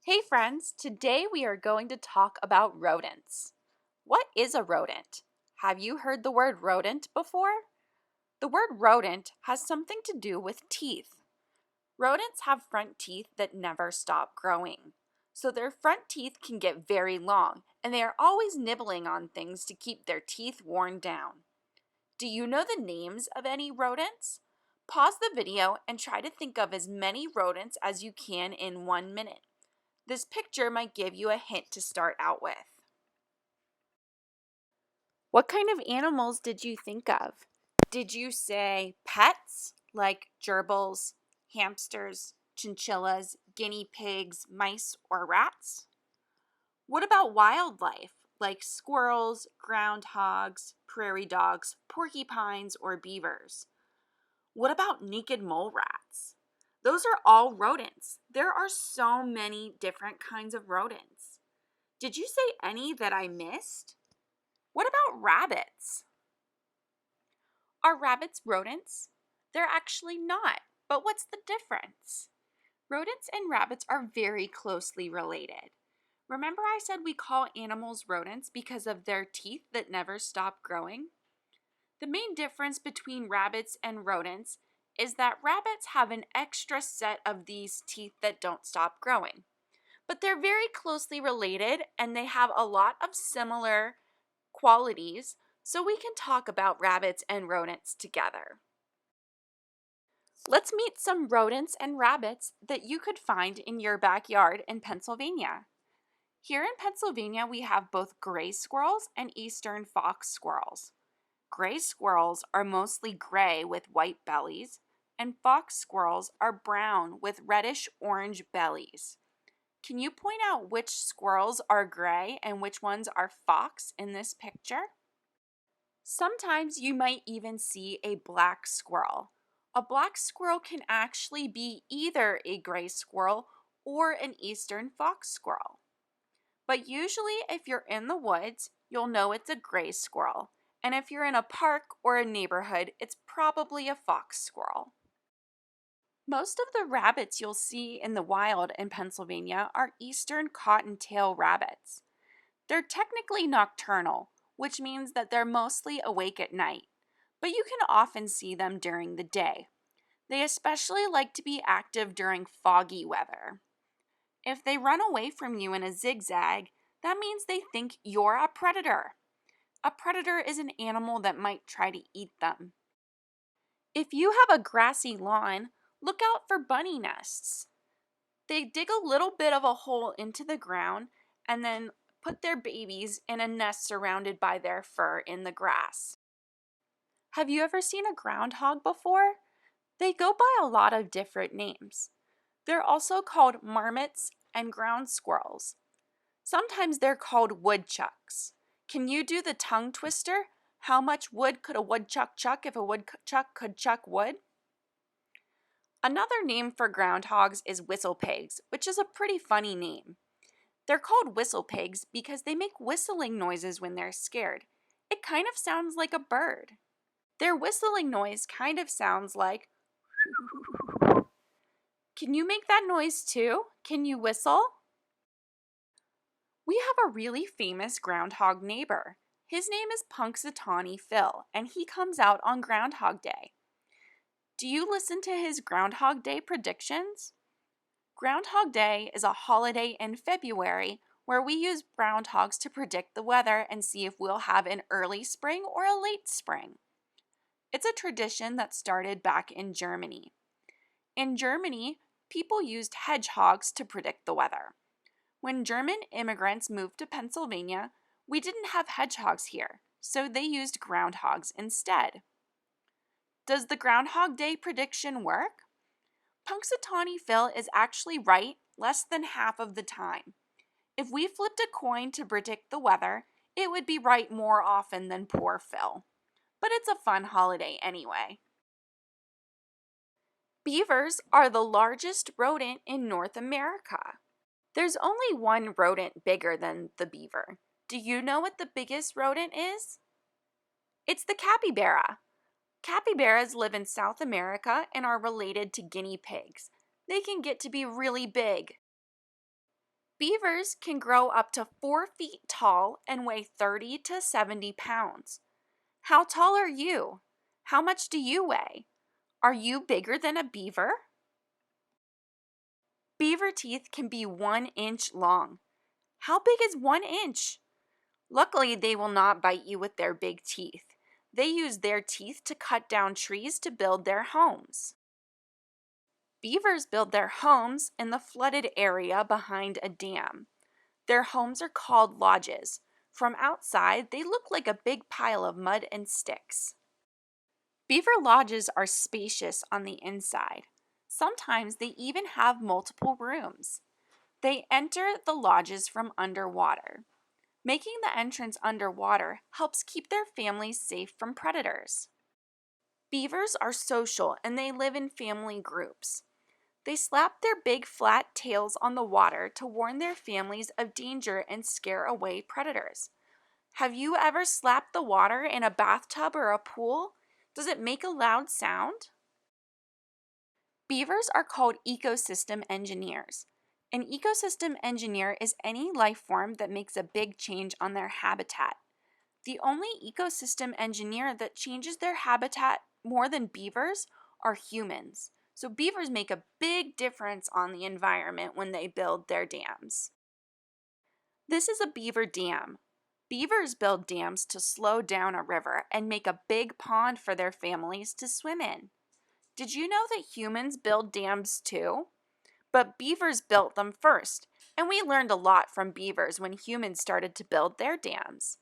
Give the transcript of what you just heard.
Hey friends, today we are going to talk about rodents. What is a rodent? Have you heard the word rodent before? The word rodent has something to do with teeth. Rodents have front teeth that never stop growing. So their front teeth can get very long, and they are always nibbling on things to keep their teeth worn down. Do you know the names of any rodents? Pause the video and try to think of as many rodents as you can in 1 minute. This picture might give you a hint to start out with. What kind of animals did you think of? Did you say pets like gerbils, hamsters, chinchillas, guinea pigs, mice, or rats? What about wildlife like squirrels, groundhogs, prairie dogs, porcupines, or beavers? What about naked mole rats? Those are all rodents. There are so many different kinds of rodents. Did you say any that I missed? What about rabbits? Are rabbits rodents? They're actually not, but what's the difference? Rodents and rabbits are very closely related. Remember I said we call animals rodents because of their teeth that never stop growing? The main difference between rabbits and rodents is that rabbits have an extra set of these teeth that don't stop growing. But they're very closely related and they have a lot of similar qualities, so we can talk about rabbits and rodents together. Let's meet some rodents and rabbits that you could find in your backyard in Pennsylvania. Here in Pennsylvania, we have both gray squirrels and eastern fox squirrels. Gray squirrels are mostly gray with white bellies, and fox squirrels are brown with reddish-orange bellies. Can you point out which squirrels are gray and which ones are fox in this picture? Sometimes you might even see a black squirrel. A black squirrel can actually be either a gray squirrel or an eastern fox squirrel. But usually if you're in the woods, you'll know it's a gray squirrel. And if you're in a park or a neighborhood, it's probably a fox squirrel. Most of the rabbits you'll see in the wild in Pennsylvania are eastern cottontail rabbits. They're technically nocturnal, which means that they're mostly awake at night, but you can often see them during the day. They especially like to be active during foggy weather. If they run away from you in a zigzag, that means they think you're a predator. A predator is an animal that might try to eat them. If you have a grassy lawn, look out for bunny nests. They dig a little bit of a hole into the ground and then put their babies in a nest surrounded by their fur in the grass. Have you ever seen a groundhog before? They go by a lot of different names. They're also called marmots and ground squirrels. Sometimes they're called woodchucks. Can you do the tongue twister? How much wood could a woodchuck chuck if a woodchuck could chuck wood? Another name for groundhogs is whistle pigs, which is a pretty funny name. They're called whistle pigs because they make whistling noises when they're scared. It kind of sounds like a bird. Their whistling noise kind of sounds like Can you make that noise too? Can you whistle? We have a really famous groundhog neighbor. His name is Punxsutawney Phil, and he comes out on Groundhog Day. Do you listen to his Groundhog Day predictions? Groundhog Day is a holiday in February where we use groundhogs to predict the weather and see if we'll have an early spring or a late spring. It's a tradition that started back in Germany. In Germany, people used hedgehogs to predict the weather. When German immigrants moved to Pennsylvania, we didn't have hedgehogs here, so they used groundhogs instead. Does the Groundhog Day prediction work? Punxsutawney Phil is actually right less than half of the time. If we flipped a coin to predict the weather, it would be right more often than poor Phil. But it's a fun holiday anyway. Beavers are the largest rodent in North America. There's only one rodent bigger than the beaver. Do you know what the biggest rodent is? It's the capybara. Capybaras live in South America and are related to guinea pigs. They can get to be really big. Beavers can grow up to 4 feet tall and weigh 30 to 70 pounds. How tall are you? How much do you weigh? Are you bigger than a beaver? Beaver teeth can be 1 inch long. How big is 1 inch? Luckily, they will not bite you with their big teeth. They use their teeth to cut down trees to build their homes. Beavers build their homes in the flooded area behind a dam. Their homes are called lodges. From outside, they look like a big pile of mud and sticks. Beaver lodges are spacious on the inside. Sometimes they even have multiple rooms. They enter the lodges from underwater. Making the entrance underwater helps keep their families safe from predators. Beavers are social and they live in family groups. They slap their big flat tails on the water to warn their families of danger and scare away predators. Have you ever slapped the water in a bathtub or a pool? Does it make a loud sound? Beavers are called ecosystem engineers. An ecosystem engineer is any life form that makes a big change on their habitat. The only ecosystem engineer that changes their habitat more than beavers are humans. So beavers make a big difference on the environment when they build their dams. This is a beaver dam. Beavers build dams to slow down a river and make a big pond for their families to swim in. Did you know that humans build dams too? But beavers built them first, and we learned a lot from beavers when humans started to build their dams.